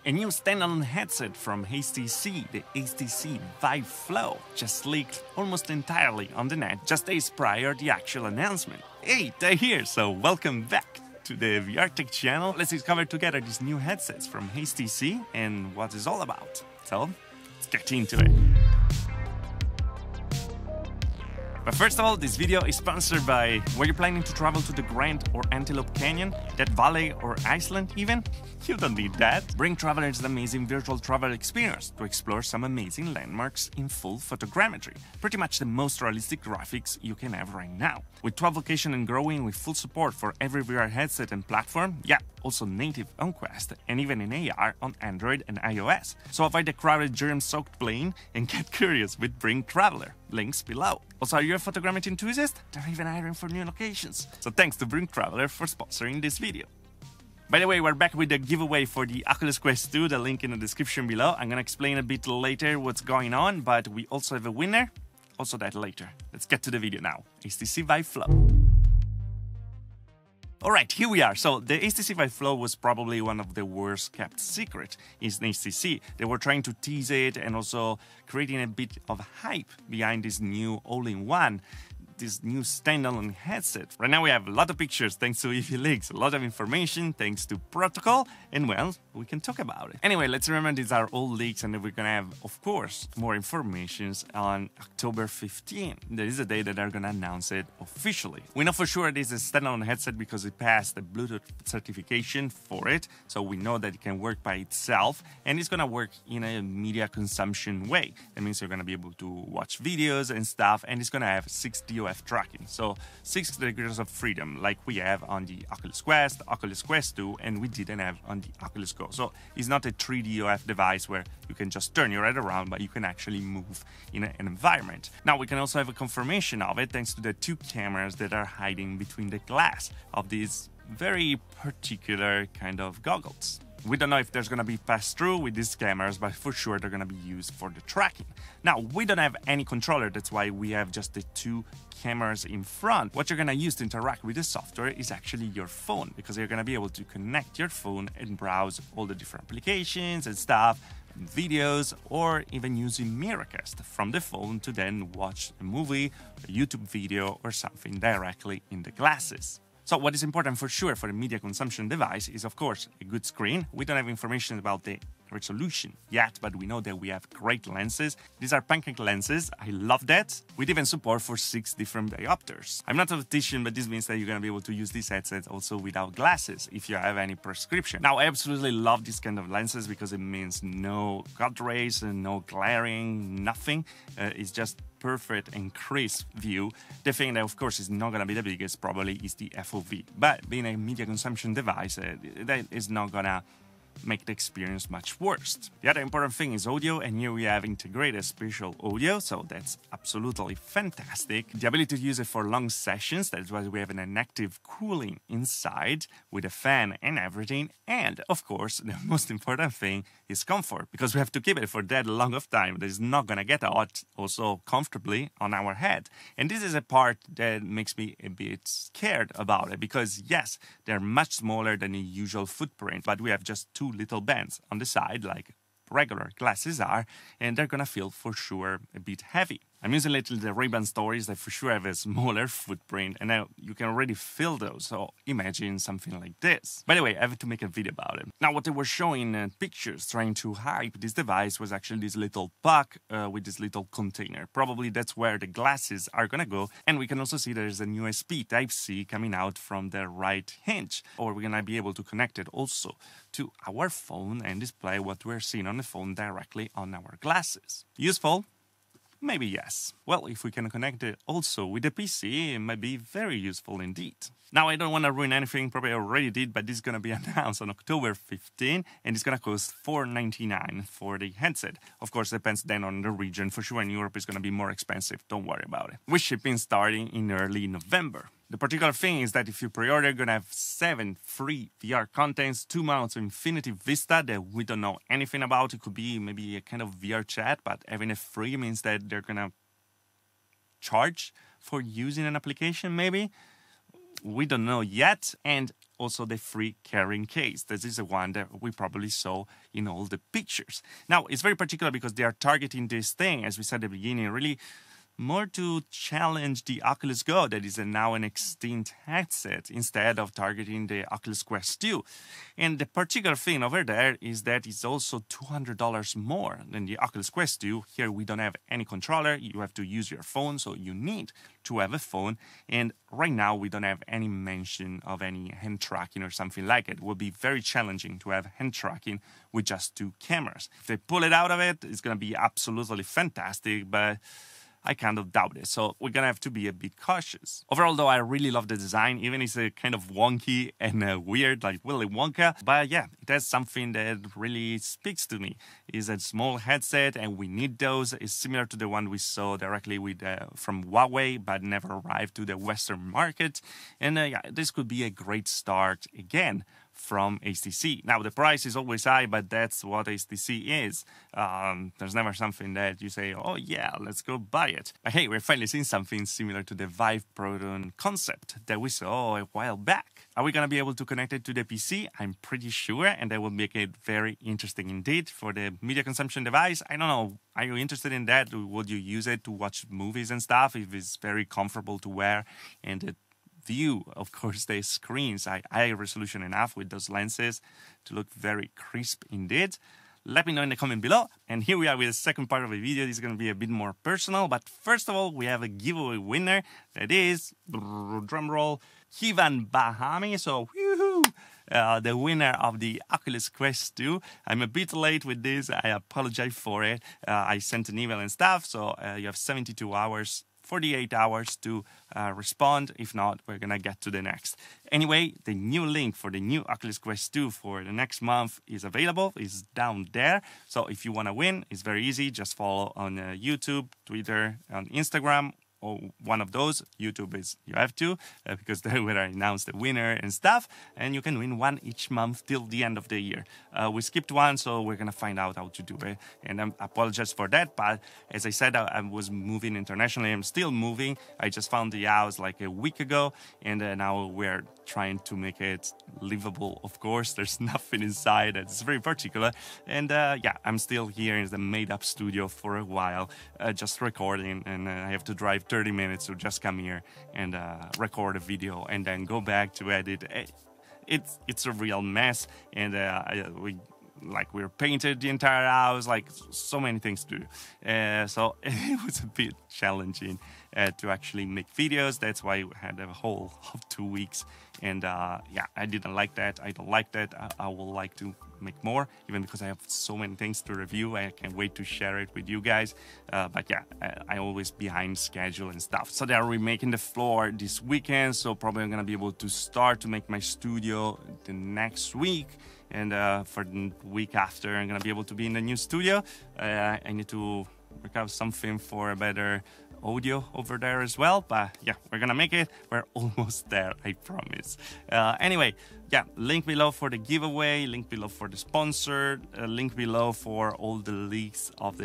A new standalone headset from HTC, the HTC Vive Flow, just leaked almost entirely on the net just days prior to the actual announcement. Hey, they're here, so welcome back to the VR Tech channel. Let's discover together these new headsets from HTC and what it's all about. So, let's get into it. But first of all, this video is sponsored by, were you planning to travel to the Grand or Antelope Canyon, that Valley or Iceland even? You don't need that. Bring travelers an amazing virtual travel experience to explore some amazing landmarks in full photogrammetry. Pretty much the most realistic graphics you can have right now. With 12 locations and growing with full support for every VR headset and platform, yeah, also native on Quest and even in AR on Android and iOS. So avoid the crowded germ-soaked plane and get curious with Bring Traveler. Links below. Also, are you a photogrammetry enthusiast? They're even hiring for new locations. So thanks to Bring Traveler for sponsoring this video. By the way, we're back with the giveaway for the Oculus Quest 2, the link in the description below. I'm gonna explain a bit later what's going on, but we also have a winner. Also that later. Let's get to the video now. HTC Vive Flow. Alright, here we are. So the HTC Vive Flow was probably one of the worst kept secret in HTC. They were trying to tease it and also creating a bit of hype behind this new all-in-one, this new standalone headset. Right now we have a lot of pictures thanks to EV leaks, a lot of information thanks to protocol, and well, we can talk about it. Anyway, let's remember these are all leaks and we're gonna have, of course, more information on October 15. There is a day that they're gonna announce it officially. We know for sure this is a standalone headset because it passed the Bluetooth certification for it, so we know that it can work by itself and it's gonna work in a media consumption way. That means you're gonna be able to watch videos and stuff, and it's gonna have 6 DOF tracking, so 6 degrees of freedom like we have on the Oculus Quest, Oculus Quest 2, and we didn't have on the Oculus Go. So it's not a 3 DOF device where you can just turn your head around, but you can actually move in an environment. Now we can also have a confirmation of it thanks to the 2 cameras that are hiding between the glass of these very particular kind of goggles. We don't know if there's gonna be pass-through with these cameras, but for sure they're gonna be used for the tracking. Now, we don't have any controller, that's why we have just the 2 cameras in front. What you're gonna use to interact with the software is actually your phone, because you're gonna be able to connect your phone and browse all the different applications and stuff, videos, or even using Miracast from the phone to then watch a movie, a YouTube video, or something directly in the glasses. So what is important for sure for a media consumption device is, of course, a good screen. We don't have information about the resolution yet, but we know that we have great lenses. These are pancake lenses. I love that. With even support for 6 different diopters. I'm not an optician, but this means that you're going to be able to use these headsets also without glasses if you have any prescription. Now, I absolutely love this kind of lenses because it means no cut rays and no glaring, nothing. It's just perfect and crisp view. The thing that of course is not gonna be the biggest probably is the FOV, but being a media consumption device, that is not gonna make the experience much worse. The other important thing is audio, and here we have integrated spatial audio, so that's absolutely fantastic. The ability to use it for long sessions, that's why we have an active cooling inside with a fan and everything, and of course the most important thing is comfort, because we have to keep it for that long of time that is not gonna get hot also comfortably on our head. And this is a part that makes me a bit scared about it, because yes, they're much smaller than the usual footprint, but we have just 2 little bands on the side like regular glasses are, and they're gonna feel for sure a bit heavy. I'm using lately the Ray-Ban Stories that for sure have a smaller footprint, and now you can already feel those, so imagine something like this. By the way, I have to make a video about it. Now, what they were showing in pictures trying to hype this device was actually this little puck with this little container. Probably that's where the glasses are gonna go, and we can also see there's an USB Type-C coming out from the right hinge, or we're gonna be able to connect it also to our phone and display what we're seeing on the phone directly on our glasses. Useful? Maybe yes. Well, if we can connect it also with the PC, it might be very useful indeed. Now, I don't want to ruin anything, probably I already did, but this is going to be announced on October 15, and it's going to cost $499 for the headset. Of course, it depends then on the region. For sure, in Europe, it's going to be more expensive. Don't worry about it. With shipping starting in early November. The particular thing is that if you pre-order, you're going to have 7 free VR contents, 2 months of Infinity Vista that we don't know anything about. It could be maybe a kind of VR chat, but having it free means that they're going to charge for using an application, maybe. We don't know yet. And also the free carrying case. This is the one that we probably saw in all the pictures. Now, it's very particular because they are targeting this thing, as we said at the beginning, really more to challenge the Oculus Go, that is now an extinct headset, instead of targeting the Oculus Quest 2. And the particular thing over there is that it's also $200 more than the Oculus Quest 2. Here we don't have any controller, you have to use your phone, so you need to have a phone. And right now we don't have any mention of any hand tracking or something like it. It will be very challenging to have hand tracking with just 2 cameras. If they pull it out of it, it's going to be absolutely fantastic, but I kind of doubt it, so we're gonna have to be a bit cautious. Overall, though, I really love the design, even if it's kind of wonky and weird, like Willy Wonka. But yeah, it has something that really speaks to me. It's a small headset, and we need those. It's similar to the one we saw directly with from Huawei, but never arrived to the Western market. And yeah, this could be a great start again from HTC. Now, the price is always high, but that's what HTC is. There's never something that you say, oh yeah, let's go buy it. But hey, we're finally seeing something similar to the Vive Proton concept that we saw a while back. Are we going to be able to connect it to the PC? I'm pretty sure, and that will make it very interesting indeed for the media consumption device. I don't know, are you interested in that? Would you use it to watch movies and stuff if it's very comfortable to wear and it view, of course, the screens are high resolution enough with those lenses to look very crisp indeed? Let me know in the comment below. And here we are with the second part of the video. This is going to be a bit more personal, but first of all, we have a giveaway winner. That is, drumroll, Hivan Bahami. So, woohoo! The winner of the Oculus Quest 2. I'm a bit late with this. I apologize for it. I sent an email and stuff, so you have 72 hours. 48 hours to respond. If not, we're gonna get to the next. Anyway, the new link for the new Oculus Quest 2 for the next month is available. It's down there. So if you want to win, it's very easy. Just follow on YouTube, Twitter, on Instagram, or one of those. YouTube is you have to, because they will announce the winner and stuff, and you can win one each month till the end of the year. We skipped one, so we're gonna find out how to do it, and I apologize for that, but as I said, I was moving internationally. I'm still moving. I just found the house like a week ago, and now we're trying to make it livable. Of course, there's nothing inside. It's very particular, and yeah, I'm still here in the made-up studio for a while, just recording, and I have to drive 30 minutes to just come here and record a video and then go back to edit. It's a real mess, and we're painted the entire house, like so many things to do. So it was a bit challenging to actually make videos. That's why we had a whole of 2 weeks, and yeah, I didn't like that. I don't like that. I will like to make more, even because I have so many things to review. I can't wait to share it with you guys. But yeah, I always behind schedule and stuff. So they are remaking the floor this weekend, so probably I'm gonna be able to start to make my studio the next week. And for the week after, I'm gonna be able to be in the new studio. I need to work out something for a better audio over there as well, but yeah, we're gonna make it. We're almost there, I promise. Anyway, yeah, link below for the giveaway, link below for the sponsor, link below for all the leaks of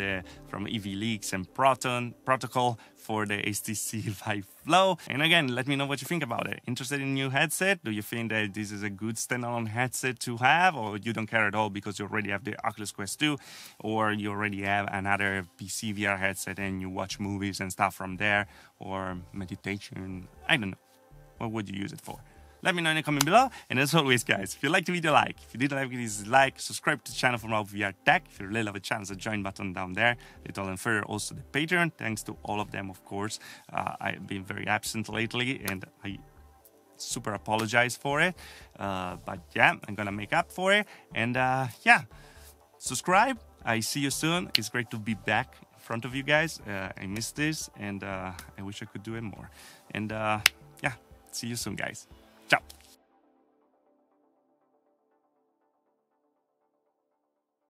from EV Leaks and Protocol for the HTC Vive Flow. And again, let me know what you think about it. Interested in a new headset? Do you think that this is a good standalone headset to have, or you don't care at all because you already have the Oculus Quest 2, or you already have another PC VR headset and you watch movies and stuff from there, or meditation? I don't know. What would you use it for? Let me know in the comment below. And as always, guys, if you liked the video, like. If you didn't like it, like. Subscribe to the channel for more VR tech. If you really love the channel, the join button down there. Little and further, also the Patreon. Thanks to all of them, of course. I've been very absent lately, and I super apologize for it. But yeah, I'm gonna make up for it. And yeah, subscribe. I see you soon. It's great to be back in front of you guys. I missed this, and I wish I could do it more. And yeah, see you soon, guys. Ciao.